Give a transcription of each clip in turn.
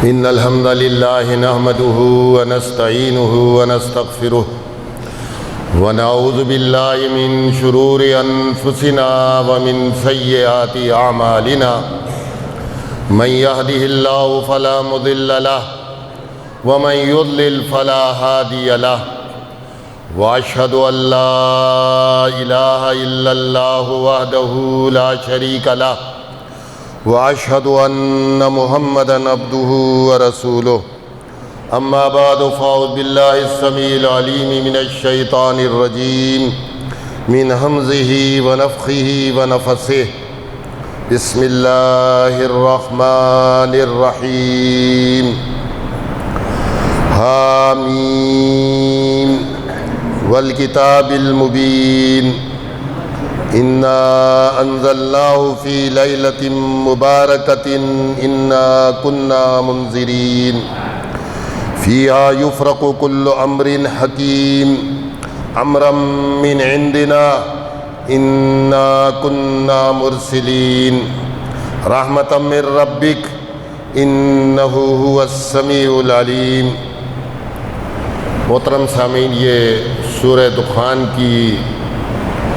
إن الحمد لله نحمده ونستعينه ونستغفره ونعوذ بالله من شرور أنفسنا ومن سيئات أعمالنا من يهده الله فلا مضل له ومن يضلل فلا هادي له وأشهد أن لا إله إلا الله وحده لا شريك له وأشهد أن محمدًا عبده ورسوله أما بعد فأعوذ بالله السميع العليم من الشيطان الرجيم من همزه ونفخه ونفثه بسم الله الرحمن الرحيم حامیم والکتاب المبین انا انزلناه فی لیلۃ مبارکۃ انا کنا منذرین فیہا یفرق کل امر حکیم امرا من عندنا انا کنا مرسلین رحمتا من ربک انہ هو السمیع العلیم۔ محترم سامعین، یہ سورہ دخان کی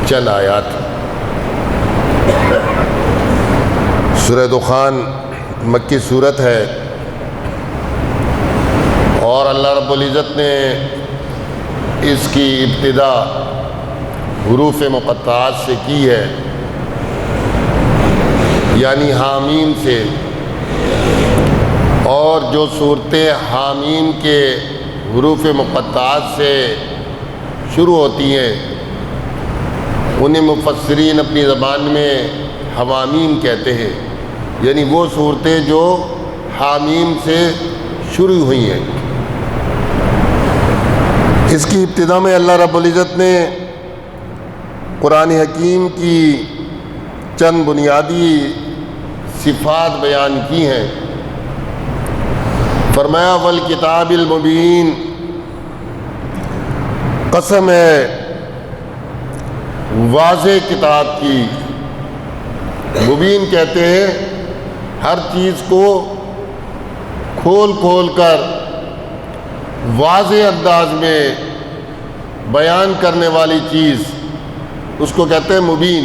چند آیات۔ سورہ دخان مکی صورت ہے اور اللہ رب العزت نے اس کی ابتدا حروف مقطعات سے کی ہے، یعنی حامیم سے، اور جو صورتیں حامیم کے حروف مقطعات سے شروع ہوتی ہیں انہیں مفسرین اپنی زبان میں حوامیم کہتے ہیں، یعنی وہ صورتیں جو حامیم سے شروع ہوئی ہیں۔ اس کی ابتدا میں اللہ رب العزت نے قرآن حکیم کی چند بنیادی صفات بیان کی ہیں۔ فرمایا والکتاب المبین، قسم ہے واضح کتاب کی۔ مبین کہتے ہیں ہر چیز کو کھول کھول کر واضح انداز میں بیان کرنے والی چیز، اس کو کہتے ہیں مبین۔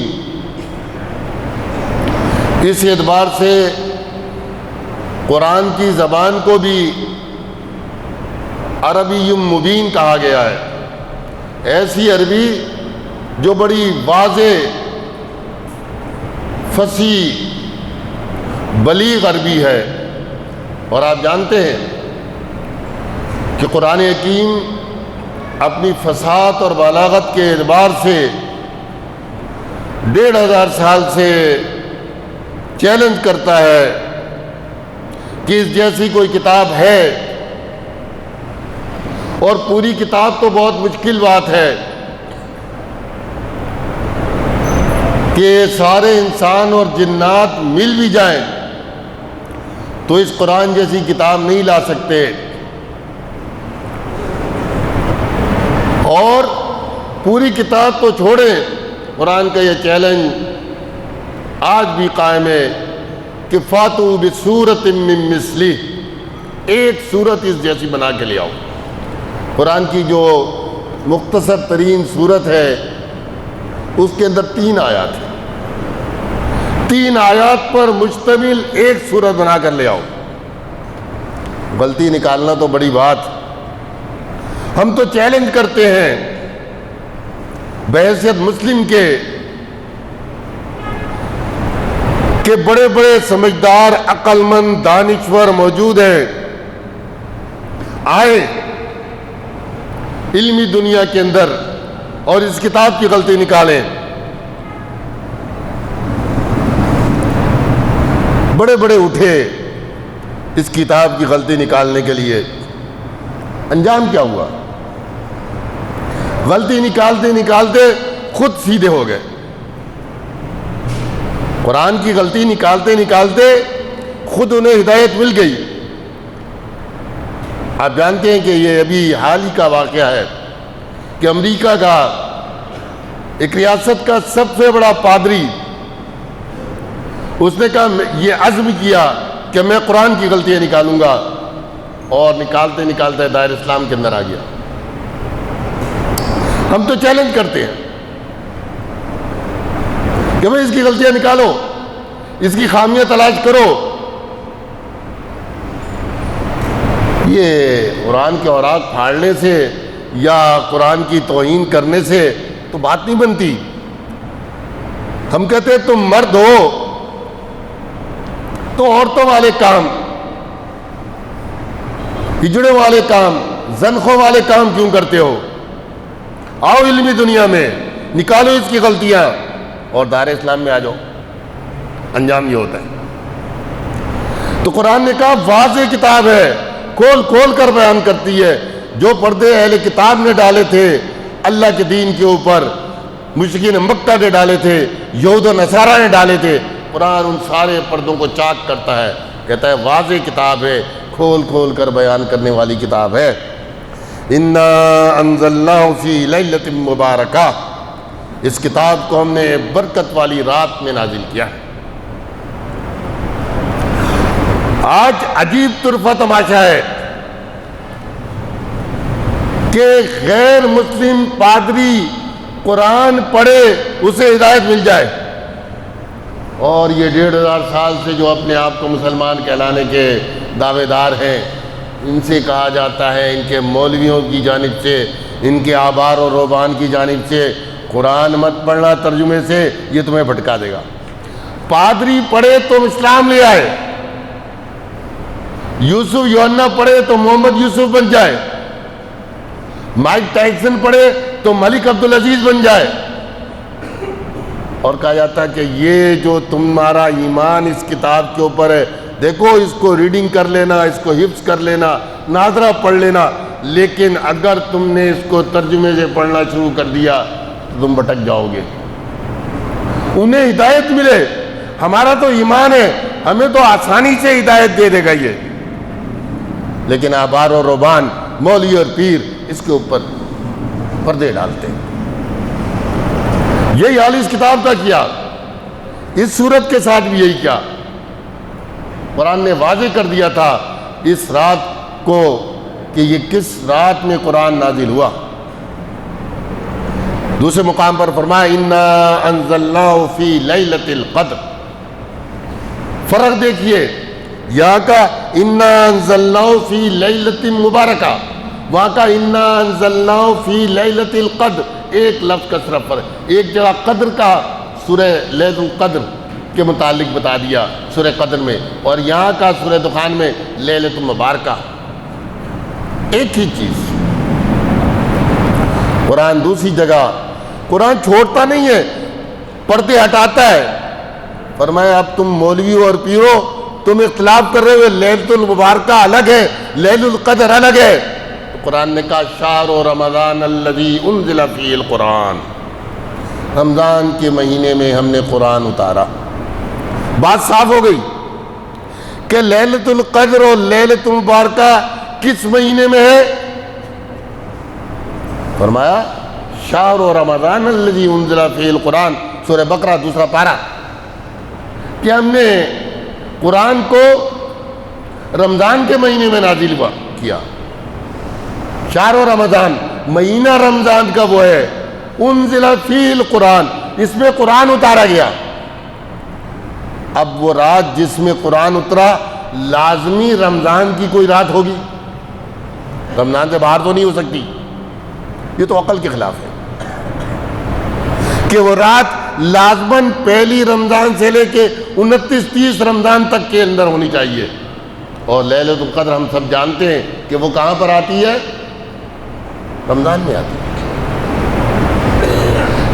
اس اعتبار سے قرآن کی زبان کو بھی عربی مبین کہا گیا ہے، ایسی عربی جو بڑی واضح، فصیح، بلیغ عربی ہے۔ اور آپ جانتے ہیں کہ قرآن حکیم اپنی فصاحت اور بلاغت کے اعتبار سے 1500 سال سے چیلنج کرتا ہے کہ اس جیسی کوئی کتاب ہے، اور پوری کتاب تو بہت مشکل بات ہے کہ سارے انسان اور جنات مل بھی جائیں تو اس قرآن جیسی کتاب نہیں لا سکتے۔ اور پوری کتاب تو چھوڑیں، قرآن کا یہ چیلنج آج بھی قائم ہے کہ فاتو بسورۃ من مثلہ، ایک سورت اس جیسی بنا کے لے آؤ۔ قرآن کی جو مختصر ترین سورت ہے اس کے اندر 3 آیات ہیں، 3 آیات پر مشتمل ایک سورت بنا کر لے آؤ۔ غلطی نکالنا تو بڑی بات۔ ہم تو چیلنج کرتے ہیں بحیثیت مسلم کے کہ بڑے بڑے سمجھدار، عقل مند، دانشور موجود ہیں، آئیں علمی دنیا کے اندر اور اس کتاب کی غلطی نکالیں۔ بڑے بڑے اٹھے اس کتاب کی غلطی نکالنے کے لیے، انجام کیا ہوا؟ غلطی نکالتے نکالتے خود سیدھے ہو گئے۔ قرآن کی غلطی نکالتے نکالتے خود انہیں ہدایت مل گئی۔ آپ جانتے ہیں کہ یہ ابھی حال ہی کا واقعہ ہے کہ امریکہ کا ایک ریاست کا سب سے بڑا پادری، اس نے کہا، یہ عزم کیا کہ میں قرآن کی غلطیاں نکالوں گا، اور نکالتے نکالتے دائر اسلام کے اندر آ گیا۔ ہم تو چیلنج کرتے ہیں کہ بھئی اس کی غلطیاں نکالو، اس کی خامیاں تلاش کرو۔ یہ قرآن کے اوراق پھاڑنے سے یا قرآن کی توہین کرنے سے تو بات نہیں بنتی۔ ہم کہتے ہیں تم مرد ہو تو عورتوں والے کام، ہجڑے والے کام، زنخوں والے کام کیوں کرتے ہو؟ آؤ علمی دنیا میں، نکالو اس کی غلطیاں اور دائرہ اسلام میں آ جاؤ۔ انجام یہ ہوتا ہے۔ تو قرآن نے کہا واضح کتاب ہے، کھول کھول کر بیان کرتی ہے۔ جو پردے اہل کتاب نے ڈالے تھے اللہ کے دین کے اوپر، مشرکین مکہ نے ڈالے تھے، یہود و نصارہ نے ڈالے تھے، قرآن ان سارے پردوں کو چاک کرتا ہے، کہتا ہے واضح کتاب ہے، کھول کھول کر بیان کرنے والی کتاب ہے۔ انا انزلناہ فی لیلۃ مبارکہ، اس کتاب کو ہم نے برکت والی رات میں نازل کیا ہے۔ آج عجیب طرفہ تماشا ہے کہ غیر مسلم پادری قرآن پڑھے اسے ہدایت مل جائے، اور یہ 1500 سال سے جو اپنے آپ کو مسلمان کہلانے کے دعوے دار ہیں، ان سے کہا جاتا ہے، ان کے مولویوں کی جانب سے، ان کے آبار و روبان کی جانب سے، قرآن مت پڑھنا ترجمے سے، یہ تمہیں بھٹکا دے گا۔ پادری پڑھے تو اسلام لے آئے، یوسف یوحنا پڑھے تو محمد یوسف بن جائے، مائک ٹائسن پڑھے تو ملک عبدالعزیز بن جائے، اور کہا جاتا ہے کہ یہ جو تمہارا ایمان اس کتاب کے اوپر ہے، دیکھو اس کو ریڈنگ کر لینا، اس کو حفظ کر لینا، ناظرہ پڑھ لینا، لیکن اگر تم نے اس کو ترجمے سے پڑھنا شروع کر دیا تو تم بھٹک جاؤ گے۔ انہیں ہدایت ملے، ہمارا تو ایمان ہے، ہمیں تو آسانی سے ہدایت دے دے گا یہ، لیکن آبار و روبان، مولوی اور پیر اس کے اوپر پردے ڈالتے ہیں۔ یہی حال اس کتاب کا کیا، اس صورت کے ساتھ بھی یہی کیا۔ قرآن نے واضح کر دیا تھا اس رات کو کہ یہ کس رات میں قرآن نازل ہوا۔ دوسرے مقام پر فرمایا انا انزلناہ فی لیلۃ القدر۔ فرق دیکھیے، یہاں کا انا انزلناہ فی لیلۃ مبارکہ، وہاں کا انا انزلناہ فی لیلۃ القدر، ایک لفظ کا صرف فرق۔ ایک جگہ قدر کا سورہ لیلۃ القدر کے متعلق بتا دیا سورہ قدر میں، اور یہاں کا سورہ دخان میں لیلۃ مبارکہ، ایک ہی چیز۔ قرآن دوسری جگہ، قرآن چھوڑتا نہیں ہے، پردے ہٹاتا ہے۔ فرمایا اب تم مولوی اور پیرو تم اختلاف کر رہے ہوئے، لیلۃ المبارکہ الگ ہے، لیلۃ القدر الگ ہے۔ قرآن نے کہا شہر رمضان الذی انزل فیہ القرآن، رمضان کے مہینے میں ہم نے قرآن اتارا۔ بات صاف ہو گئی کہ لیلۃ القدر اور لیلۃ المبارکہ کس مہینے میں ہے؟ فرمایا شہر رمضان الذی انزل فیہ القرآن، سورہ بقرہ دوسرا پارہ، کہ ہم نے قرآن کو رمضان کے مہینے میں نازل کیا۔ شہر رمضان، مہینہ رمضان کا وہ ہے، انزل فیہ القرآن، اس میں قرآن اتارا گیا۔ اب وہ رات جس میں قرآن اترا لازمی رمضان کی کوئی رات ہوگی، رمضان سے باہر تو نہیں ہو سکتی، یہ تو عقل کے خلاف ہے کہ وہ رات لازماً پہلی رمضان سے لے کے 29-30 رمضان تک کے اندر ہونی چاہیے۔ اور لیلۃ القدر ہم سب جانتے ہیں کہ وہ کہاں پر آتی ہے، رمضان میں آتی ہے۔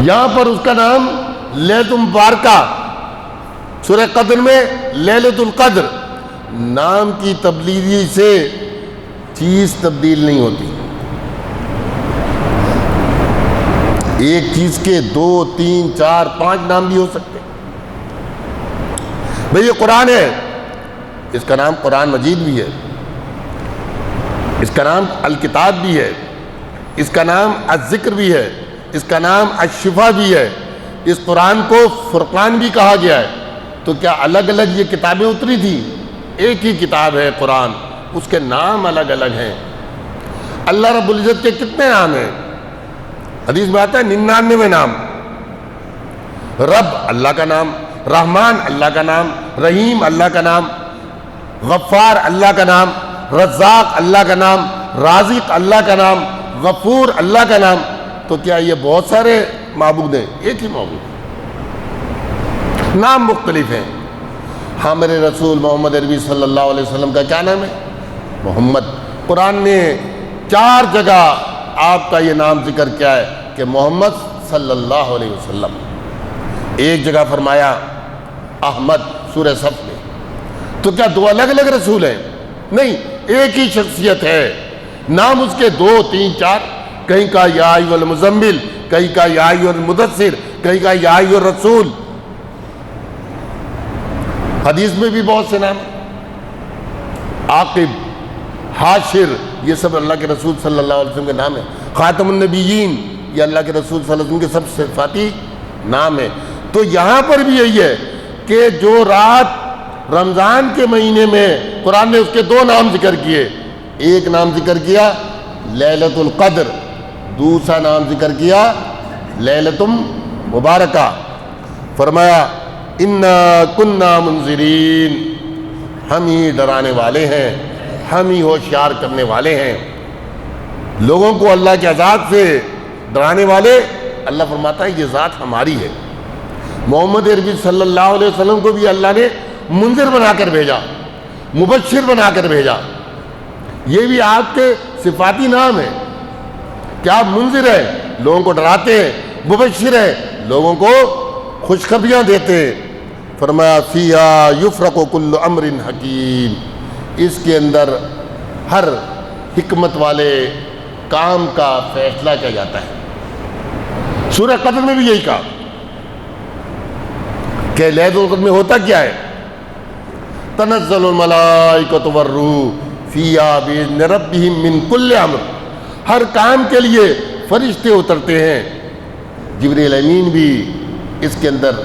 یہاں پر اس کا نام لیلۃ مبارکہ، سورہ قدر میں لیلۃ القدر، نام کی تبدیلی سے چیز تبدیل نہیں ہوتی۔ ایک چیز کے 2، 3، 4، 5 نام بھی ہو سکتے ہیں۔ بھئی یہ قرآن ہے، اس کا نام قرآن مجید بھی ہے، اس کا نام الکتاب بھی ہے، اس کا نام الذکر بھی ہے، اس کا نام الشفا بھی ہے، اس قرآن کو فرقان بھی کہا گیا ہے۔ تو کیا الگ الگ یہ کتابیں اتری تھیں؟ ایک ہی کتاب ہے قرآن، اس کے نام الگ الگ ہیں۔ اللہ رب العزت کے کتنے نام ہیں؟ حدیث میں آتا ہے 99 نام۔ رب اللہ کا نام، رحمان اللہ کا نام، رحیم اللہ کا نام، غفار اللہ کا نام، رزاق اللہ کا نام، رازق اللہ کا نام، غفور اللہ کا نام۔ تو کیا یہ بہت سارے معبود ہیں؟ ایک ہی معبود، نام مختلف ہیں۔ ہاں میرے رسول محمد عربی صلی اللہ علیہ وسلم کا کیا نام ہے؟ محمد۔ قرآن نے 4 جگہ آپ کا یہ نام ذکر کیا ہے کہ محمد صلی اللہ علیہ وسلم۔ ایک جگہ فرمایا احمد سورہ صف میں۔ تو کیا 2 الگ الگ رسول ہیں؟ نہیں، ایک ہی شخصیت ہے، نام اس کے 2 3 4۔ کہیں کا یا ایھا المزمل، کہیں کا یا ایھا المدثر، کہیں کا یا ایھا الرسول۔ حدیث میں بھی بہت سے نام، عاقب، حاشر، یہ سب اللہ کے رسول صلی اللہ علیہ وسلم کے نام ہیں۔ خاتم النبیین، یہ اللہ کے رسول صلی اللہ علیہ وسلم کے سب صفاتی نام ہیں۔ تو یہاں پر بھی یہی ہے کہ جو رات رمضان کے مہینے میں قرآن نے اس کے 2 نام ذکر کیے، ایک نام ذکر کیا لیلۃ القدر، دوسرا نام ذکر کیا لیلۃ مبارکہ۔ فرمایا انا کنا منذرین، ہم ہی ڈرانے والے ہیں، ہم ہی ہوشیار کرنے والے ہیں لوگوں کو اللہ کے عذاب سے ڈرانے والے۔ اللہ فرماتا ہے یہ ذات ہماری ہے۔ محمد عربی صلی اللہ علیہ وسلم کو بھی اللہ نے منذر بنا کر بھیجا، مبشر بنا کر بھیجا۔ یہ بھی آپ کے صفاتی نام ہیں کہ آپ منذر ہیں، لوگوں کو ڈراتے ہیں، مبشر ہیں، لوگوں کو خوشخبریاں دیتے ہیں۔ فرمایا فیہا یفرق کل امر حکیم، اس کے اندر ہر حکمت والے کام کا فیصلہ کیا جاتا ہے۔ سورہ قدر میں بھی یہی کہا کہ لیلۃ القدر میں ہوتا کیا ہے؟ تنزل الملائکۃ والروح فیہا بإذن ربہم من کل امر، ہر کام کے لیے فرشتے اترتے ہیں۔ جبریل امین بھی اس کے اندر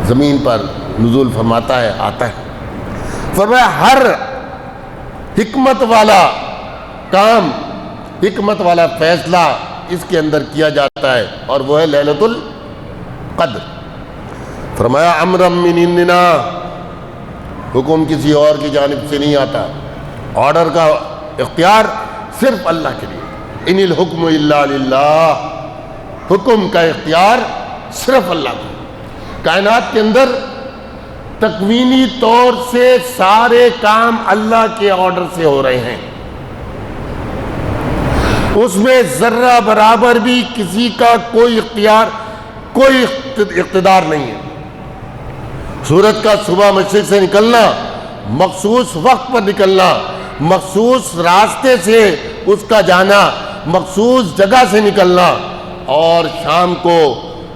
زمین پر نزول فرماتا ہے، آتا ہے۔ فرمایا ہر حکمت والا کام، حکمت والا فیصلہ اس کے اندر کیا جاتا ہے، اور وہ ہے لیلۃ القدر۔ فرمایا امرا من عندنا، حکم کسی اور کی جانب سے نہیں آتا، آرڈر کا اختیار صرف اللہ کے لیے۔ ان الحکم الا للہ، حکم کا اختیار صرف اللہ کو۔ کائنات کے اندر تکوینی طور سے سارے کام اللہ کے آرڈر سے ہو رہے ہیں، اس میں ذرہ برابر بھی کسی کا کوئی اختیار، کوئی اقتدار نہیں ہے۔ سورج کا صبح مشرق سے نکلنا، مخصوص وقت پر نکلنا، مخصوص راستے سے اس کا جانا، مخصوص جگہ سے نکلنا، اور شام کو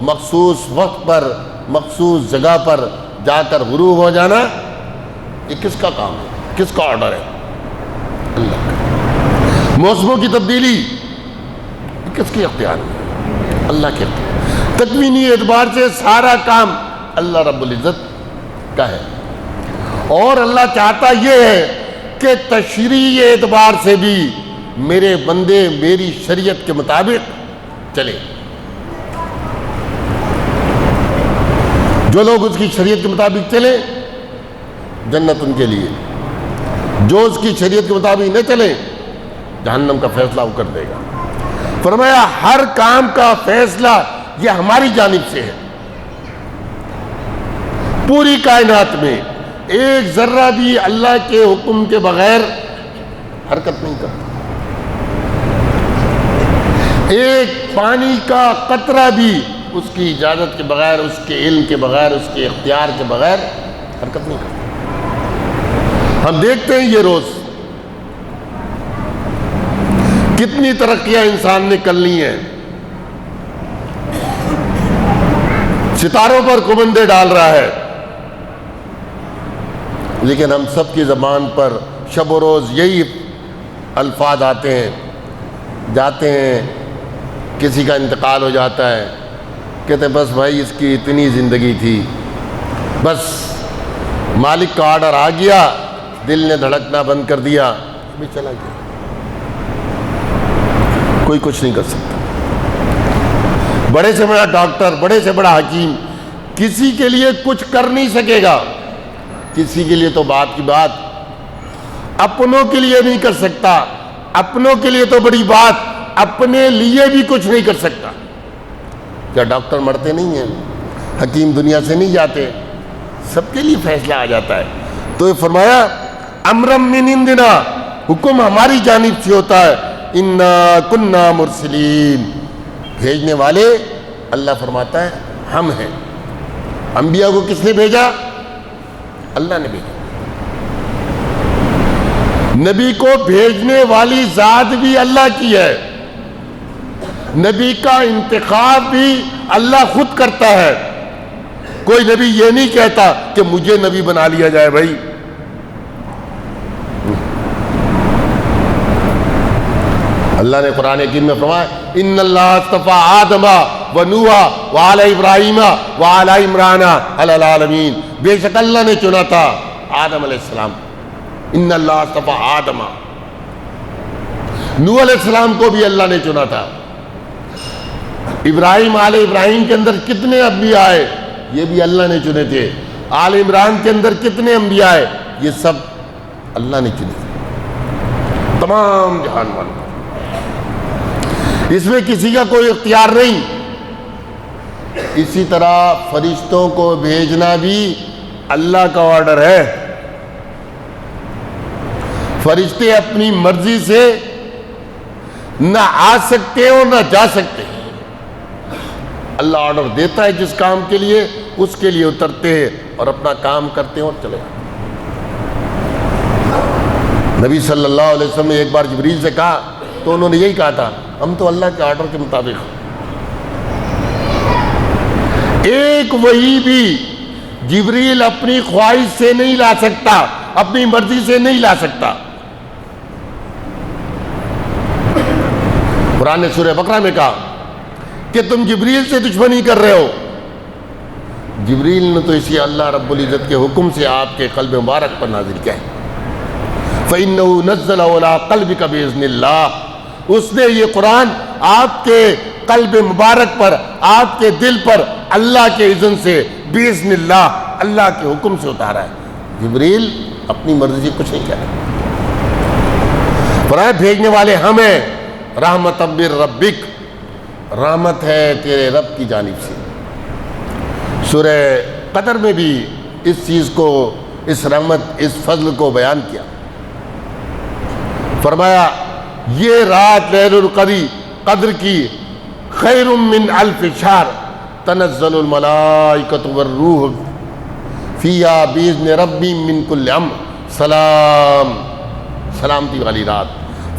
مخصوص وقت پر مخصوص جگہ پر جا کر غروب ہو جانا، یہ کس کا کام ہے؟ کس کا آرڈر ہے؟ اللہ کا۔ موسموں کی تبدیلی یہ کس کی اختیار ہے؟ اللہ کے اختیار۔ تکوینی اعتبار سے سارا کام اللہ رب العزت کا ہے، اور اللہ چاہتا یہ ہے کہ تشریعی اعتبار سے بھی میرے بندے میری شریعت کے مطابق چلے۔ جو لوگ اس کی شریعت کے مطابق چلے جنت ان کے لیے، جو اس کی شریعت کے مطابق نہ چلے جہنم کا فیصلہ وہ کر دے گا۔ فرمایا ہر کام کا فیصلہ یہ ہماری جانب سے ہے۔ پوری کائنات میں ایک ذرہ بھی اللہ کے حکم کے بغیر حرکت نہیں کرتا، ایک پانی کا قطرہ بھی اس کی اجازت کے بغیر، اس کے علم کے بغیر، اس کے اختیار کے بغیر حرکت نہیں کرتا۔ ہم دیکھتے ہیں یہ روز کتنی ترقیاں انسان نے کر لی ہیں، ستاروں پر کمندے ڈال رہا ہے، لیکن ہم سب کی زبان پر شب و روز یہی الفاظ آتے ہیں، جاتے ہیں، کسی کا انتقال ہو جاتا ہے، کہتے ہیں بس بھائی اس کی اتنی زندگی تھی، بس مالک کا آرڈر آ گیا، دل نے دھڑکنا بند کر دیا بھی چلا گیا. کوئی کچھ نہیں کر سکتا. بڑے سے بڑا ڈاکٹر، بڑے سے بڑا حکیم کسی کے لیے کچھ کر نہیں سکے گا. کسی کے لیے تو بات کی بات، اپنوں کے لیے نہیں کر سکتا. اپنوں کے لیے تو بڑی بات، اپنے لیے بھی کچھ نہیں کر سکتا. کیا ڈاکٹر مرتے نہیں ہیں؟ حکیم دنیا سے نہیں جاتے؟ سب کے لیے فیصلہ آ جاتا ہے. تو یہ فرمایا امرم من عندنا، حکم ہماری جانب سے ہوتا ہے. انا کنا مرسلین، بھیجنے والے اللہ فرماتا ہے ہم ہیں. انبیاء کو کس نے بھیجا؟ اللہ نے بھیجا. نبی کو بھیجنے والی ذات بھی اللہ کی ہے. نبی کا انتخاب بھی اللہ خود کرتا ہے. کوئی نبی یہ نہیں کہتا کہ مجھے نبی بنا لیا جائے. بھائی اللہ نے قرآن حکیم میں فرمایا ان اللہ اصطفیٰ آدم و نوح و آل ابراہیم و آل عمران علی العالمین. بے شک اللہ نے چنا تھا آدم علیہ السلام. ان اللہ اصطفیٰ آدم، نوح علیہ السلام کو بھی اللہ نے چنا تھا. ابراہیم، آل ابراہیم کے اندر کتنے انبیاء آئے؟ یہ بھی اللہ نے چنے تھے. آل عمران کے اندر کتنے انبیاء آئے؟ یہ سب اللہ نے چنے تھے. تمام جہان والوں، اس میں کسی کا کوئی اختیار نہیں. اسی طرح فرشتوں کو بھیجنا بھی اللہ کا آرڈر ہے. فرشتے اپنی مرضی سے نہ آ سکتے اور نہ جا سکتے. اللہ آرڈر دیتا ہے جس کام کے لیے، اس کے لیے اترتے ہیں اور اپنا کام کرتے ہیں اور چلے جاتے. نبی صلی اللہ علیہ وسلم نے ایک بار جبریل سے کہا تو انہوں نے یہی کہا تھا ہم تو اللہ کے آرڈر کے مطابق. ایک وحی بھی جبریل اپنی خواہش سے نہیں لا سکتا، اپنی مرضی سے نہیں لا سکتا. قرآن نے سورہ بقرہ میں کہا کہ تم جبریل سے دشمنی کر رہے ہو. جبریل نے تو اسی اللہ رب العزت کے حکم سے آپ کے قلب مبارک پر نازل کیا ہے. فَإِنَّهُ نَزَّلَ عَلَىٰ قَلْبِكَ بِإِذْنِ اللَّهِ، اس نے یہ قرآن آپ کے قلب مبارک پر، آپ کے دل پر اللہ کے اذن سے، بِإِذْنِ اللَّهِ، اللہ کے حکم سے اتارا ہے. جبریل اپنی مرضی سے کچھ نہیں کہہ رہا. فرمایا بھیجنے والے ہم ہیں. رحمت من ربک، رحمت ہے تیرے رب کی جانب سے. سورہ قدر میں بھی اس چیز کو، اس رحمت، اس فضل کو بیان کیا. فرمایا یہ رات لیل القدر کی خیر من الف شہر تنزل الملائکۃ والروح فیہا باذن ربہم من کل امر. سلام، سلامتی والی رات،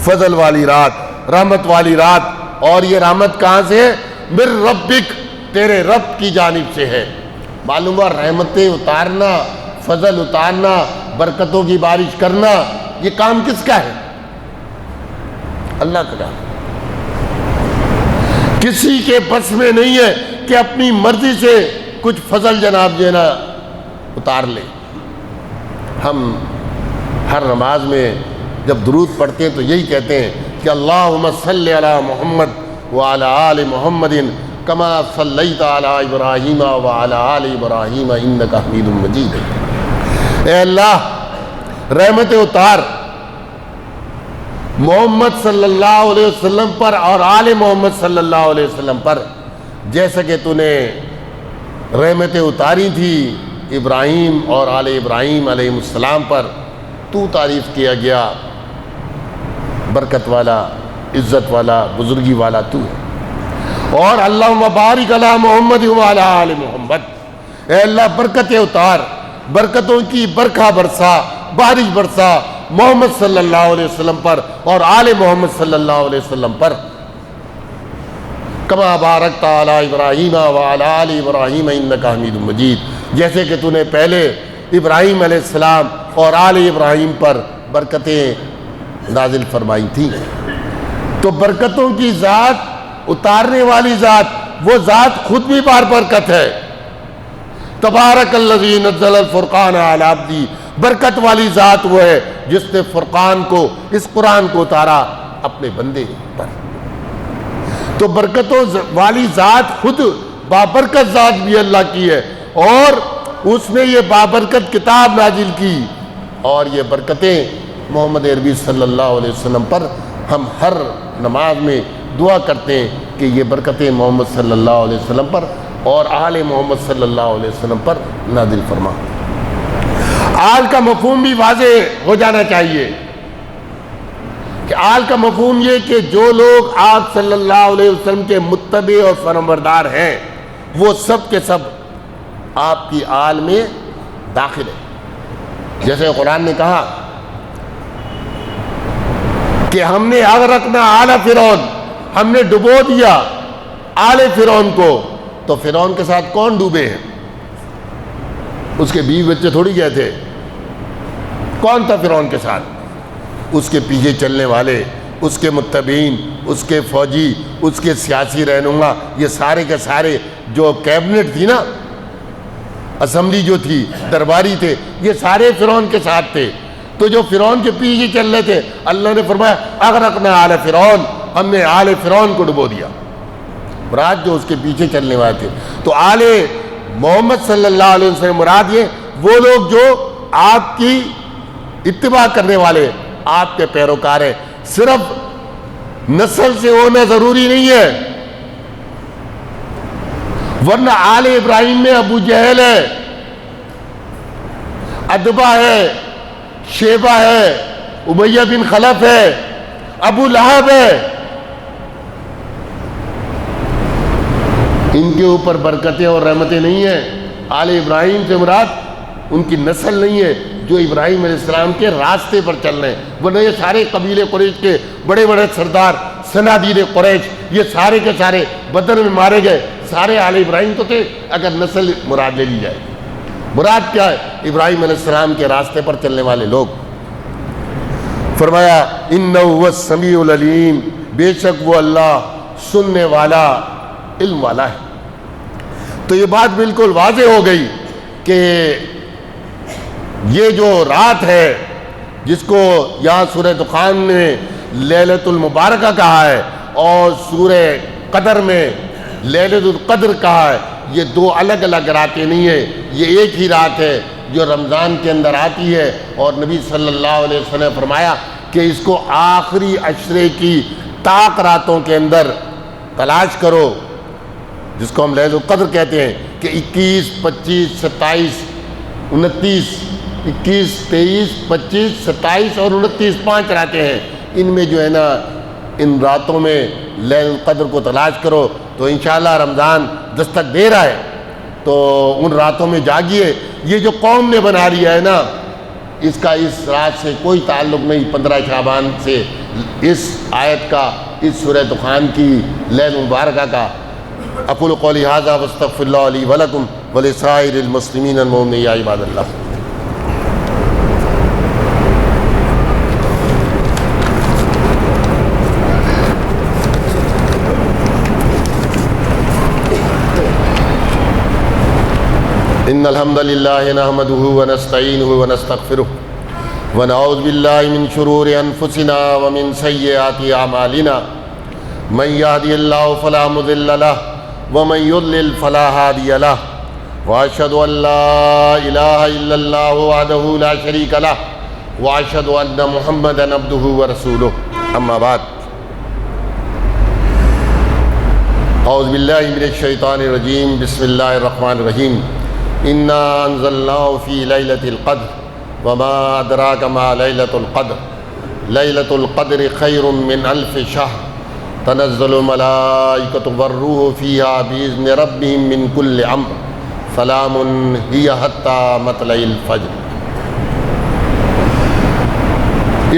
فضل والی رات، رحمت والی رات. اور یہ رحمت کہاں سے ہے؟ من ربک، تیرے رب کی جانب سے ہے. معلوم ہوا رحمتیں اتارنا، فضل اتارنا، برکتوں کی بارش کرنا، یہ کام کس کا ہے؟ اللہ کا کام. کسی کے بس میں نہیں ہے کہ اپنی مرضی سے کچھ فضل جناب دینا اتار لے. ہم ہر نماز میں جب درود پڑھتے ہیں تو یہی کہتے ہیں کہ اللہم صلی علی محمد وعلی آل محمد کما صلیت علی ابراہیم وعلی آل ابراہیم انک حمید مجید. اے اللہ رحمت اتار محمد صلی اللہ علیہ وسلم پر اور آل محمد صلی اللہ علیہ وسلم پر، جیسا کہ تو نے رحمتیں اتاری تھی ابراہیم اور آل ابراہیم علیہ السلام پر. تو تعریف کیا گیا، برکت والا، عزت والا، بزرگی والا تو ہے. اور اللہم بارک علی محمد وعلی آل محمد، اے اللہ برکتیں اتار، برکتوں کی برکھا برسا، بارش برسا محمد صلی اللہ علیہ وسلم پر اور آل محمد صلی اللہ علیہ وسلم پر. کما بارکت علی ابراہیم وعلی آل ابراہیم انک حمید مجید، جیسے کہ تو نے پہلے ابراہیم علیہ السلام اور آل ابراہیم پر برکتیں نازل فرمائی تھیں. تو برکتوں کی ذات، اتارنے والی ذات، وہ ذات خود بھی بار برکت ہے. تبارک الذی نزل الفرقان علی عبدی برکت والی ذات وہ ہے جس نے فرقان کو، اس قرآن کو اتارا اپنے بندے پر۔ تو برکتوں والی ذات خود بابرکت ذات بھی اللہ کی ہے، اور اس نے یہ بابرکت کتاب نازل کی، اور یہ برکتیں محمد عربی صلی اللہ علیہ وسلم پر ہم ہر نماز میں دعا کرتے ہیں کہ یہ برکتیں محمد صلی اللہ علیہ وسلم پر اور آل محمد صلی اللہ علیہ وسلم پر نازل فرما۔ آل کا مفہوم بھی واضح ہو جانا چاہیے کہ آل کا مفہوم یہ کہ جو لوگ آپ صلی اللہ علیہ وسلم کے متبع اور فرمانبردار ہیں وہ سب کے سب آپ کی آل میں داخل ہے۔ جیسے قرآن نے کہا کہ ہم نے اغرقنا آل فرعون، ہم نے ڈبو دیا آل فرعون کو، تو فرعون کے ساتھ کون ڈوبے ہیں؟ اس کے بیوی بچے تھوڑی گئے تھے۔ کون تھا فرعون کے ساتھ؟ اس کے پیچھے چلنے والے، اس کے متبعین، اس کے فوجی، اس کے سیاسی رہنما، یہ سارے کے سارے جو کیبنٹ تھی نا، اسمبلی جو تھی، درباری تھے، یہ سارے فرعون کے ساتھ تھے۔ تو جو فرعون کے پیچھے چل رہے تھے، اللہ نے فرمایا اغرقنا آل فرعون، ہم نے آل فرعون کو ڈبو دیا، مراد جو اس کے پیچھے چلنے والے تھے۔ تو آل محمد صلی اللہ علیہ وسلم مراد یہ وہ لوگ جو آپ کی اتباع کرنے والے، آپ کے پیروکار ہیں۔ صرف نسل سے ہونا ضروری نہیں ہے، ورنہ آل ابراہیم میں ابو جہل ہے، ادبا ہے، شیبہ ہے، امیہ بن خلف ہے، ابو لہب ہے، ان کے اوپر برکتیں اور رحمتیں نہیں ہیں۔ آل ابراہیم سے مراد ان کی نسل نہیں ہے جو ابراہیم علیہ السلام کے راستے پر چل رہے ہیں، ورنہ یہ سارے قبیلے قریش کے بڑے بڑے سردار، صنادید قریش، یہ سارے کے سارے بدر میں مارے گئے، سارے آل ابراہیم تو تھے اگر نسل مراد لے لی جائے۔ مراد کیا ہے؟ ابراہیم علیہ السلام کے راستے پر چلنے والے لوگ۔ فرمایا انہ هو السمیع العلیم، بے شک وہ اللہ سننے والا، علم والا ہے۔ تو یہ بات بالکل واضح ہو گئی کہ یہ جو رات ہے جس کو یہاں سورہ دخان میں لیلۃ المبارکہ کہا ہے اور سورہ قدر میں لیلۃ القدر کہا ہے، یہ دو الگ الگ راتیں نہیں ہیں، یہ ایک ہی رات ہے جو رمضان کے اندر آتی ہے، اور نبی صلی اللہ علیہ وسلم نے فرمایا کہ اس کو آخری عشرے کی طاق راتوں کے اندر تلاش کرو، جس کو ہم لیلۃ القدر کہتے ہیں، کہ 21، 25، 27، 29، 21، 23، 25، 27 اور 29 5 راتیں ہیں۔ ان میں جو ہے نا ان راتوں میں لیلۃ القدر کو تلاش کرو، تو انشاءاللہ رمضان دستک دے رہا ہے، تو ان راتوں میں جاگیے۔ یہ جو قوم نے بنا لیا ہے نا، اس کا اس رات سے کوئی تعلق نہیں، 15 شعبان سے اس آیت کا، اس سورہ دخان کی لیلۃ مبارکہ کا۔ اقول قولی ھذا واستغفر اللہ لی ولکم ولسائر المسلمین المؤمنین یا عباد اللہ۔ ان الحمد للہ نحمده ونستعینه ونستغفره ونعوذ باللہ من شرور انفسنا ومن سیئات اعمالنا من یهدی اللہ فلا مضل له ومن یضلل فلا هادی له واشهد ان لا الہ الا اللہ وحدہ لا شریک له واشهد ان محمدا عبدہ ورسولہ، اما بعد۔ اعوذ باللہ من الشیطان الرجیم، بسم اللہ الرحمن الرحیم۔ انا انزلناه فی لیلۃ القدر وما ادراک ما لیلۃ القدر لیلۃ القدر خیر من الف شہر تنزل الملائکۃ والروح فیہا بإذن ربہم من کل امر سلام ہی حتی مطلع الفجر۔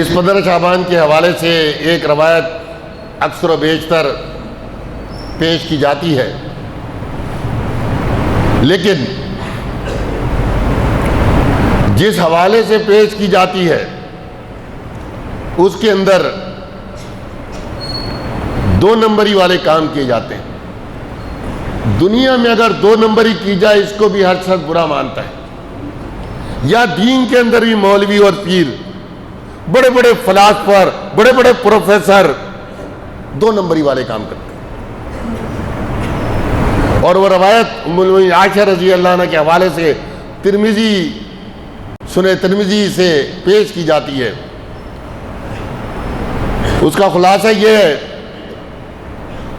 اس 15 شعبان کے حوالے سے ایک روایت اکثر و بیشتر پیش کی جاتی ہے، لیکن جس حوالے سے پیش کی جاتی ہے اس کے اندر 2 نمبری والے کام کیے جاتے ہیں۔ دنیا میں اگر 2 نمبری کی جائے اس کو بھی ہر شخص برا مانتا ہے، یا دین کے اندر بھی مولوی اور پیر، بڑے بڑے فلاسفر، بڑے بڑے پروفیسر 2 نمبری والے کام کرتے ہیں۔ اور وہ روایت ام المؤمنین عائشہ رضی اللہ عنہ کے حوالے سے سنن ترمذی سے پیش کی جاتی ہے۔ اس کا خلاصہ یہ ہے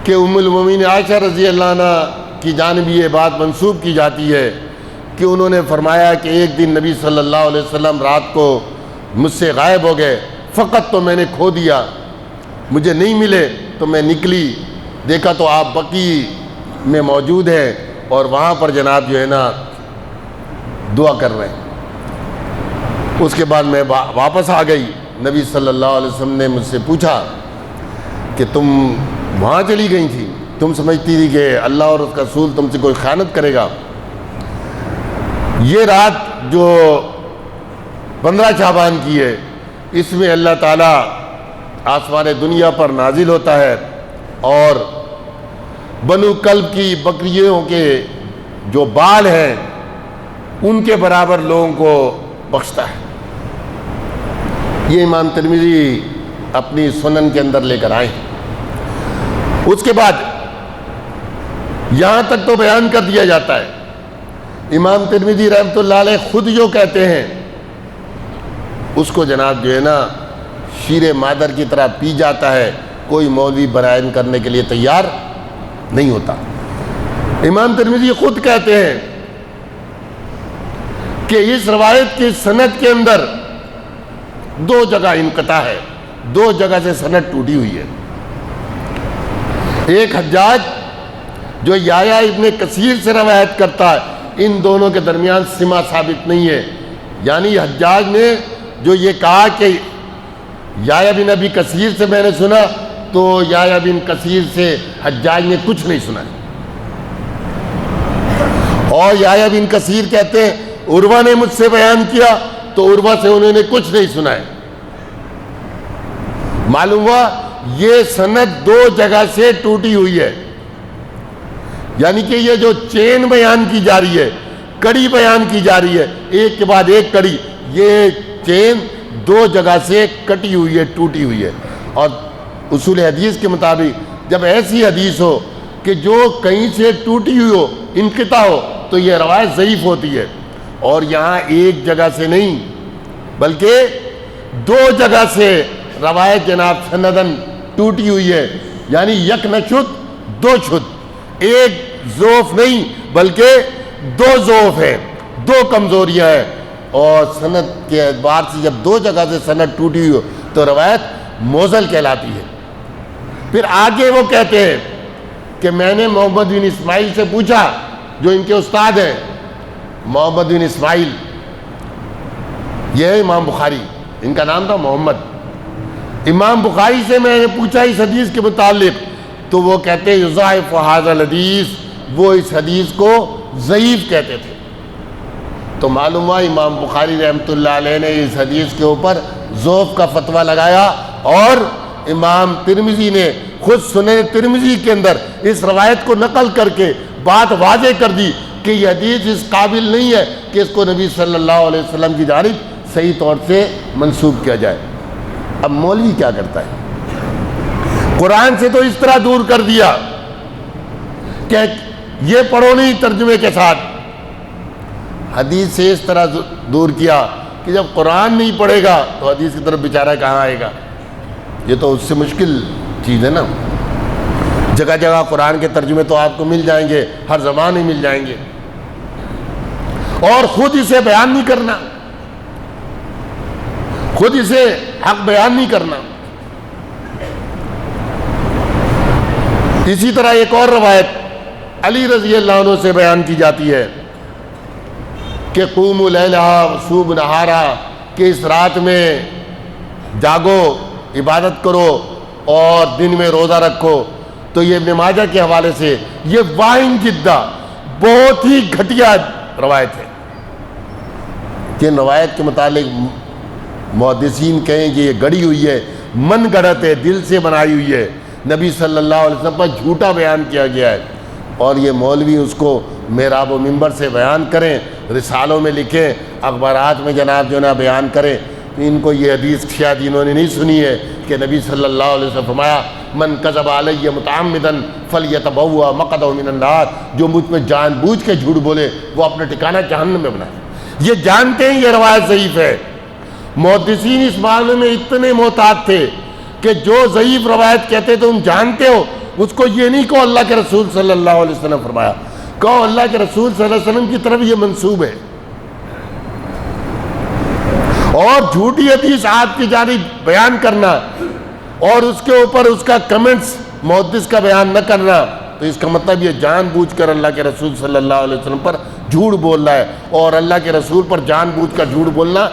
کہ ام المؤمنین عائشہ رضی اللہ عنہ کی جانب یہ بات منسوب کی جاتی ہے کہ انہوں نے فرمایا کہ ایک دن نبی صلی اللہ علیہ وسلم رات کو مجھ سے غائب ہو گئے، فقط تو میں نے کھو دیا، مجھے نہیں ملے تو میں نکلی، دیکھا تو آپ بقی میں موجود ہیں اور وہاں پر جناب جو ہے نا دعا کر رہے ہیں۔ اس کے بعد میں واپس آ گئی، نبی صلی اللہ علیہ وسلم نے مجھ سے پوچھا کہ تم وہاں چلی گئی تھی، تم سمجھتی تھی کہ اللہ اور اس کا رسول تم سے کوئی خیانت کرے گا؟ یہ رات جو 15 شعبان کی ہے، اس میں اللہ تعالیٰ آسمان دنیا پر نازل ہوتا ہے اور بنو کلب کی بکریوں کے جو بال ہیں ان کے برابر لوگوں کو بخشتا ہے۔ یہ امام ترمذی اپنی سنن کے اندر لے کر آئے ہیں۔ اس کے بعد یہاں تک تو بیان کر دیا جاتا ہے، امام ترمذی رحمۃ اللہ علیہ خود جو کہتے ہیں اس کو جناب جو ہے نا شیر مادر کی طرح پی جاتا ہے، کوئی مولوی بیان کرنے کے لیے تیار نہیں ہوتا۔ امام ترمذی خود کہتے ہیں کہ اس روایت کی سند کے اندر 2 جگہ انقطاع ہے، 2 جگہ سے سند ٹوٹی ہوئی ہے۔ ایک حجاج جو یحییٰ ابن کثیر سے روایت کرتا ہے، ان دونوں کے درمیان سماع ثابت نہیں ہے، یعنی حجاج نے جو یہ کہا کہ یحییٰ بن ابی کثیر سے میں نے سنا، تو یحییٰ بن کثیر سے حجاج نے کچھ نہیں سنا۔ اور یحییٰ بن کثیر کہتے ہیں عروہ نے مجھ سے بیان کیا، تو عروہ سے انہوں نے کچھ نہیں سنا ہے۔ معلوم ہوا یہ سند 2 جگہ سے ٹوٹی ہوئی ہے، یعنی کہ یہ جو چین بیان کی جا رہی ہے، کڑی بیان کی جا رہی ہے، ایک کے بعد ایک کڑی، یہ چین 2 جگہ سے کٹی ہوئی ہے، ٹوٹی ہوئی ہے۔ اور اصول حدیث کے مطابق جب ایسی حدیث ہو کہ جو کہیں سے ٹوٹی ہوئی ہو، انقطاع ہو، تو یہ روایت ضعیف ہوتی ہے۔ اور یہاں ایک جگہ سے نہیں بلکہ 2 جگہ سے روایت جناب سندن ٹوٹی ہوئی ہے، یعنی یک نشد 2 شد، ایک ضعف نہیں بلکہ 2 ضعف ہے، 2 کمزوریاں ہیں۔ اور سند کے اعتبار سے جب 2 جگہ سے سند ٹوٹی ہوئی ہو تو روایت موضل کہلاتی ہے۔ پھر آگے وہ کہتے ہیں کہ میں نے محمد بن اسماعیل سے پوچھا، جو ان کے استاد ہیں، محمد بن اسماعیل، یہ ہے امام بخاری، ان کا نام تھا محمد۔ امام بخاری سے میں نے پوچھا اس حدیث کے متعلق، تو وہ کہتے ہیں یضاعف ھذا الحدیث، وہ اس حدیث کو ضعیف کہتے تھے۔ تو معلوم ہوا امام بخاری رحمۃ اللہ علیہ نے اس حدیث کے اوپر ضعف کا فتویٰ لگایا، اور امام ترمذی نے خود سنن ترمذی کے اندر اس روایت کو نقل کر کے بات واضح کر دی کہ یہ حدیث اس قابل نہیں ہے کہ اس کو نبی صلی اللہ علیہ وسلم کی جانب صحیح طور سے منسوب کیا جائے۔ اب مولوی کیا کرتا ہے؟ قرآن سے تو اس طرح دور کر دیا کہ یہ پڑھو نہیں ترجمے کے ساتھ، حدیث سے اس طرح دور کیا کہ جب قرآن نہیں پڑھے گا تو حدیث کی طرف بیچارہ کہاں آئے گا؟ یہ تو اس سے مشکل چیز ہے نا۔ جگہ جگہ قرآن کے ترجمے تو آپ کو مل جائیں گے، ہر زبان میں مل جائیں گے، اور خود اسے بیان نہیں کرنا، خود اسے حق بیان نہیں کرنا۔ اسی طرح ایک اور روایت علی رضی اللہ عنہ سے بیان کی جاتی ہے کہ قوموا لیلہا وصوموا نہارہا، کہ اس رات میں جاگو، عبادت کرو اور دن میں روزہ رکھو۔ تو یہ ابن ماجہ کے حوالے سے یہ واہن جدہ بہت ہی گھٹیا روایت ہے۔ کہ روایت کے متعلق محدثین کہیں کہ یہ گڑی ہوئی ہے، من گڑت ہے، دل سے بنائی ہوئی ہے، نبی صلی اللہ علیہ وسلم پر جھوٹا بیان کیا گیا ہے، اور یہ مولوی اس کو محراب و منبر سے بیان کریں، رسالوں میں لکھیں، اخبارات میں جناب جو نا بیان کریں، تو ان کو یہ حدیث شاید انہوں نے نہیں سنی ہے کہ نبی صلی اللہ علیہ وسلم فرمایا من کذب علی متعمدا فلیتبوأ مقعدہ من النار، جو مجھ پہ جان بوجھ کے جھوٹ بولے وہ اپنا ٹھکانہ جہنم میں بنائے۔ یہ جانتے ہیں یہ روایت ضعیف ہے، محدثین اس معاملے میں اتنے محتاط تھے کہ جو ضعیف روایت کہتے تم جانتے ہو، اس کو یہ نہیں کہو اللہ کے رسول صلی اللہ علیہ وسلم فرمایا، کہو اللہ کے رسول صلی اللہ علیہ وسلم کی طرف یہ منسوب ہے۔ اور جھوٹی حدیث آپ کی جانب بیان کرنا اور اس کے اوپر اس کا کمنٹس محدث کا بیان نہ کرنا، تو اس کا مطلب یہ جان بوجھ کر اللہ کے رسول صلی اللہ علیہ وسلم پر جھوٹ بول رہا ہے، اور اللہ کے رسول پر جان بوجھ کر جھوٹ بولنا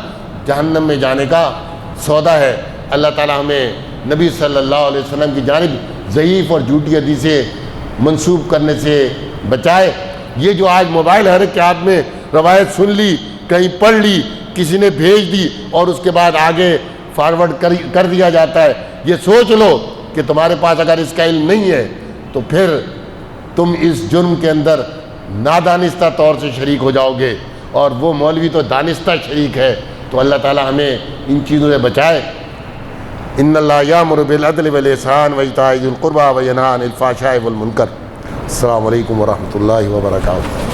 جہنم میں جانے کا سودا ہے۔ اللہ تعالیٰ ہمیں نبی صلی اللہ علیہ وسلم کی جانب ضعیف اور جھوٹی حدیثیں منسوب کرنے سے بچائے۔ یہ جو آج موبائل ہر ایک کے ہاتھ میں روایت سن لی، کہیں پڑھ لی، کسی نے بھیج دی اور اس کے بعد آگے فارورڈ کر دیا جاتا ہے، یہ سوچ لو کہ تمہارے پاس اگر اس کا علم نہیں ہے تو پھر تم اس جرم کے اندر نادانستہ طور سے شریک ہو جاؤ گے، اور وہ مولوی تو دانستہ شریک ہے۔ تو اللہ تعالیٰ ہمیں ان چیزوں سے بچائے۔ ان اللہ یامر بالعدل والاحسان وایتاء ذی القربی وینہی عن الفحشاء والمنکر۔ السلام علیکم ورحمۃ اللہ وبرکاتہ۔